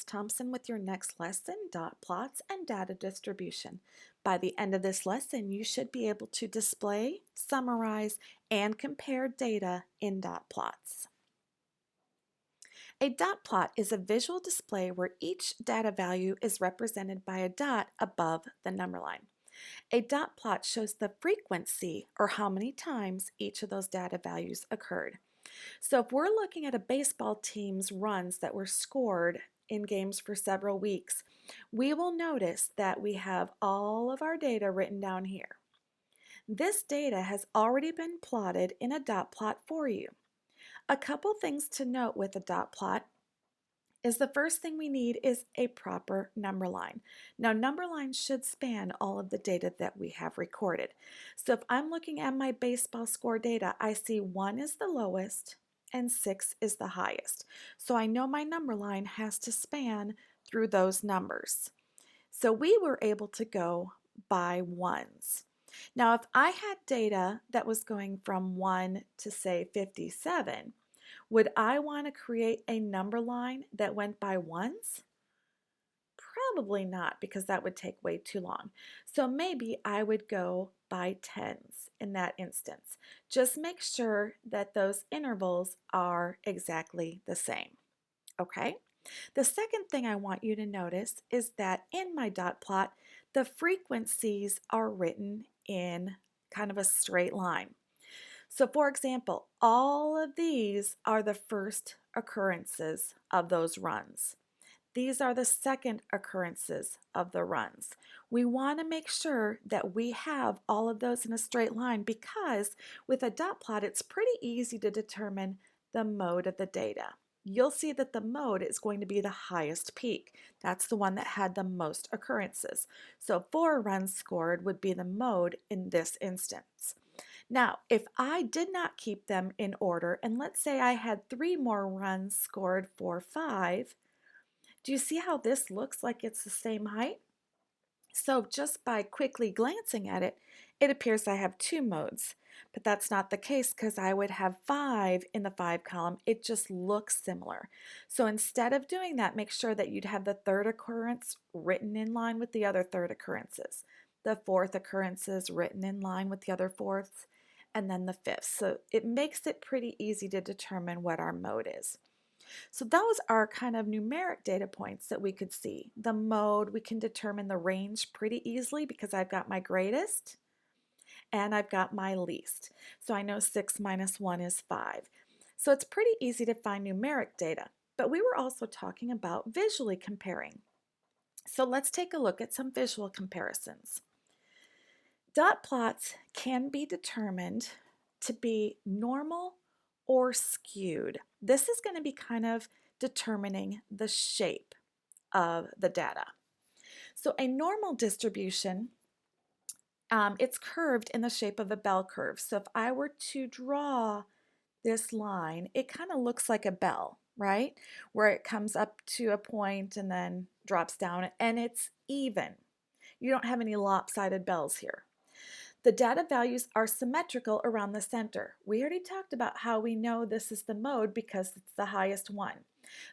Thompson with your next lesson, dot plots and data distribution. By the end of this lesson, you should be able to display, summarize, and compare data in dot plots. A dot plot is a visual display where each data value is represented by a dot above the number line. A dot plot shows the frequency, or how many times each of those data values occurred. So if we're looking at a baseball team's runs that were scored in games for several weeks, we will notice that we have all of our data written down here. This data has already been plotted in a dot plot for you. A couple things to note with a dot plot is the first thing we need is a proper number line. Now, number lines should span all of the data that we have recorded. So if I'm looking at my baseball score data, I see 1 is the lowest and 6 is the highest. So I know my number line has to span through those numbers. So we were able to go by ones. Now, if I had data that was going from 1 to say 57, would I want to create a number line that went by ones? Probably not, because that would take way too long. So maybe I would go by tens in that instance. Just make sure that those intervals are exactly the same. Okay? The second thing I want you to notice is that in my dot plot, the frequencies are written in kind of a straight line. So for example, all of these are the first occurrences of those runs. These are the second occurrences of the runs. We want to make sure that we have all of those in a straight line because with a dot plot, it's pretty easy to determine the mode of the data. You'll see that the mode is going to be the highest peak. That's the one that had the most occurrences. So 4 runs scored would be the mode in this instance. Now, if I did not keep them in order, and let's say I had 3 more runs scored for 5, do you see how this looks like it's the same height? So just by quickly glancing at it, it appears I have 2 modes, but that's not the case because I would have 5 in the 5 column. It just looks similar. So instead of doing that, make sure that you'd have the third occurrence written in line with the other third occurrences, the fourth occurrences written in line with the other fourths, and then the fifth. So it makes it pretty easy to determine what our mode is. So those are kind of numeric data points that we could see. The mode, we can determine the range pretty easily because I've got my greatest and I've got my least. So I know 6 minus 1 is 5. So it's pretty easy to find numeric data. But we were also talking about visually comparing. So let's take a look at some visual comparisons. Dot plots can be determined to be normal or skewed. This is going to be kind of determining the shape of the data. So a normal distribution, it's curved in the shape of a bell curve. So if I were to draw this line, it kind of looks like a bell, right? Where it comes up to a point and then drops down, and it's even. You don't have any lopsided bells here. The data values are symmetrical around the center. We already talked about how we know this is the mode because it's the highest one.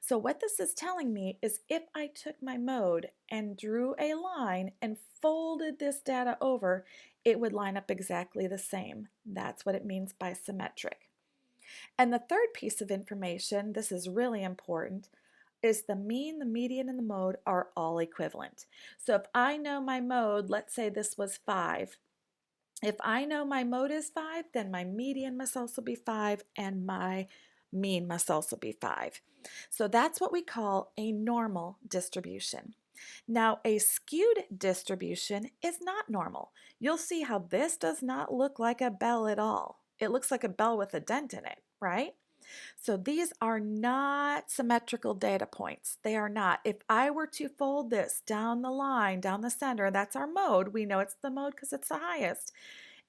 So what this is telling me is if I took my mode and drew a line and folded this data over, it would line up exactly the same. That's what it means by symmetric. And the third piece of information, this is really important, is the mean, the median, and the mode are all equivalent. So if I know my mode, let's say this was 5, if I know my mode is 5, then my median must also be 5 and my mean must also be 5. So that's what we call a normal distribution. Now, a skewed distribution is not normal. You'll see how this does not look like a bell at all. It looks like a bell with a dent in it, right? So these are not symmetrical data points. They are not. If I were to fold this down the line, down the center, that's our mode. We know it's the mode because it's the highest.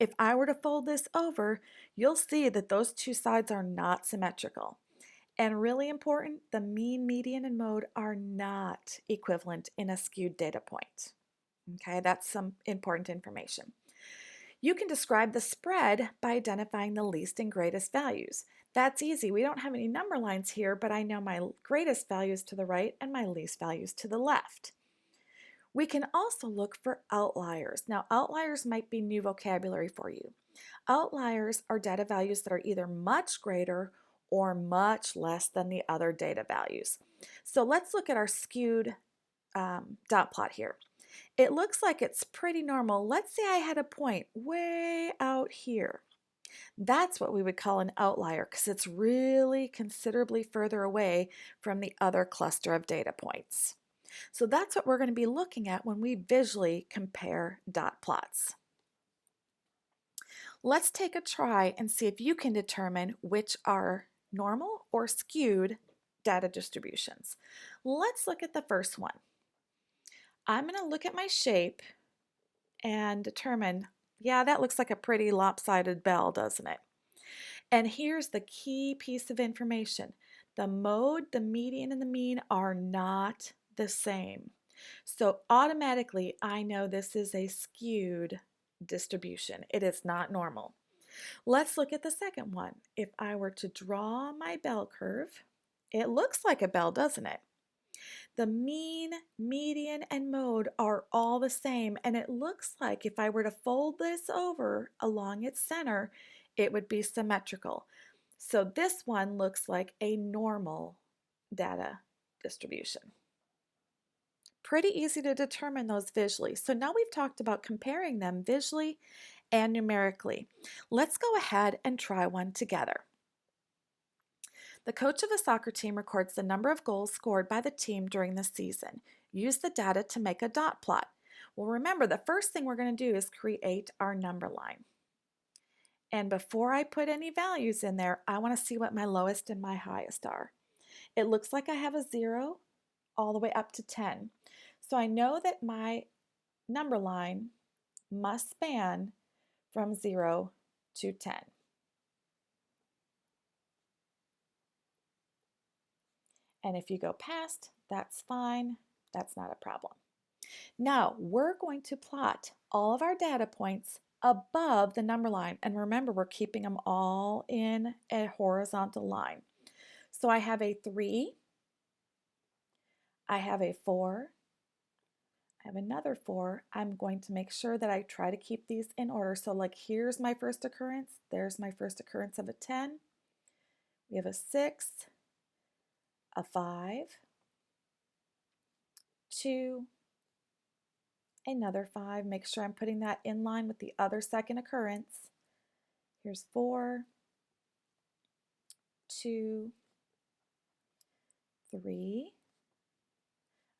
If I were to fold this over, you'll see that those two sides are not symmetrical. And really important, the mean, median, and mode are not equivalent in a skewed data point. Okay, that's some important information. You can describe the spread by identifying the least and greatest values. That's easy. We don't have any number lines here, but I know my greatest values to the right and my least values to the left. We can also look for outliers. Now, outliers might be new vocabulary for you. Outliers are data values that are either much greater or much less than the other data values. So let's look at our skewed dot plot here. It looks like it's pretty normal. Let's say I had a point way out here. That's what we would call an outlier because it's really considerably further away from the other cluster of data points. So that's what we're going to be looking at when we visually compare dot plots. Let's take a try and see if you can determine which are normal or skewed data distributions. Let's look at the first one. I'm going to look at my shape and determine, yeah, that looks like a pretty lopsided bell, doesn't it? And here's the key piece of information. The mode, the median, and the mean are not the same. So automatically, I know this is a skewed distribution. It is not normal. Let's look at the second one. If I were to draw my bell curve, it looks like a bell, doesn't it? The mean, median, and mode are all the same, and it looks like if I were to fold this over along its center, it would be symmetrical. So this one looks like a normal data distribution. Pretty easy to determine those visually. So now we've talked about comparing them visually and numerically. Let's go ahead and try one together. The coach of a soccer team records the number of goals scored by the team during the season. Use the data to make a dot plot. Well, remember, the first thing we're going to do is create our number line. And before I put any values in there, I want to see what my lowest and my highest are. It looks like I have a 0 all the way up to 10. So I know that my number line must span from 0 to 10. And if you go past, that's fine. That's not a problem. Now we're going to plot all of our data points above the number line. And remember, we're keeping them all in a horizontal line. So I have a 3, I have a 4, I have another 4. I'm going to make sure that I try to keep these in order. So like here's my first occurrence. There's my first occurrence of a 10. We have a 6, a 5, 2, another 5. Make sure I'm putting that in line with the other second occurrence. Here's 4, 2, 3,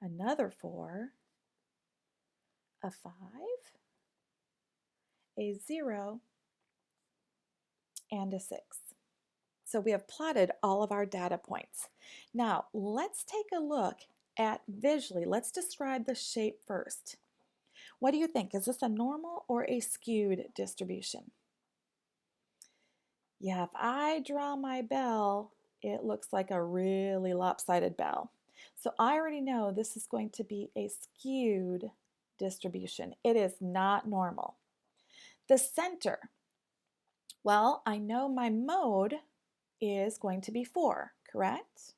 another 4, a 5, a 0, and a 6. So we have plotted all of our data points. Now let's take a look at visually. Let's describe the shape first. What do you think? Is this a normal or a skewed distribution? Yeah, if I draw my bell, it looks like a really lopsided bell. So I already know this is going to be a skewed distribution. It is not normal. The center, well, I know my mode is going to be 4, correct?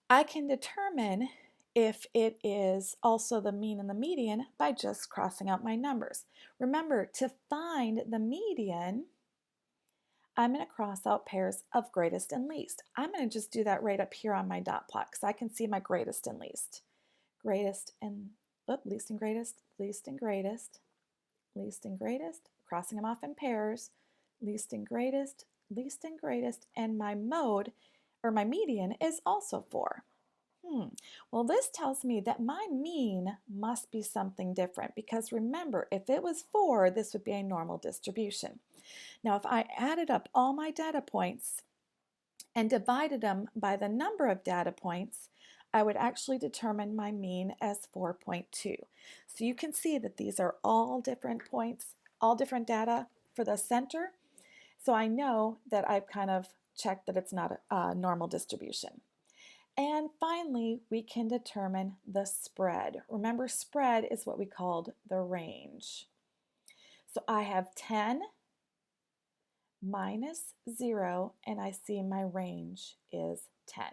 I can determine if it is also the mean and the median by just crossing out my numbers. Remember, to find the median, I'm going to cross out pairs of greatest and least. I'm going to just do that right up here on my dot plot because I can see my greatest and least. Greatest and, least and greatest, least and greatest, least and greatest, crossing them off in pairs, least and greatest, and my mode, or my median, is also 4. Well, this tells me that my mean must be something different because remember, if it was 4, this would be a normal distribution. Now, if I added up all my data points and divided them by the number of data points, I would actually determine my mean as 4.2. So you can see that these are all different points, all different data for the center. So I know that I've kind of checked that it's not a normal distribution. And finally, we can determine the spread. Remember, spread is what we called the range. So I have 10, minus 0, and I see my range is 10.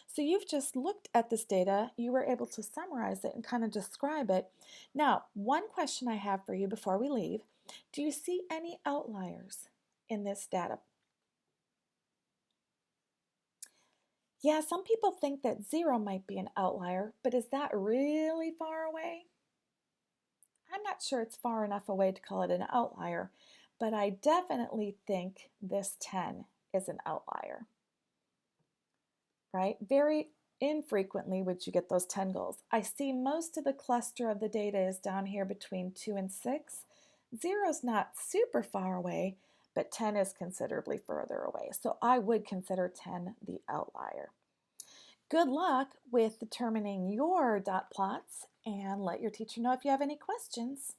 So you've just looked at this data, you were able to summarize it and kind of describe it. Now, one question I have for you before we leave, do you see any outliers in this data? Yeah, some people think that 0 might be an outlier, but is that really far away? I'm not sure it's far enough away to call it an outlier, but I definitely think this 10 is an outlier, right? Very infrequently would you get those 10 goals. I see most of the cluster of the data is down here between 2 and 6. 0 is not super far away, but 10 is considerably further away. So I would consider 10 the outlier. Good luck with determining your dot plots, and let your teacher know if you have any questions.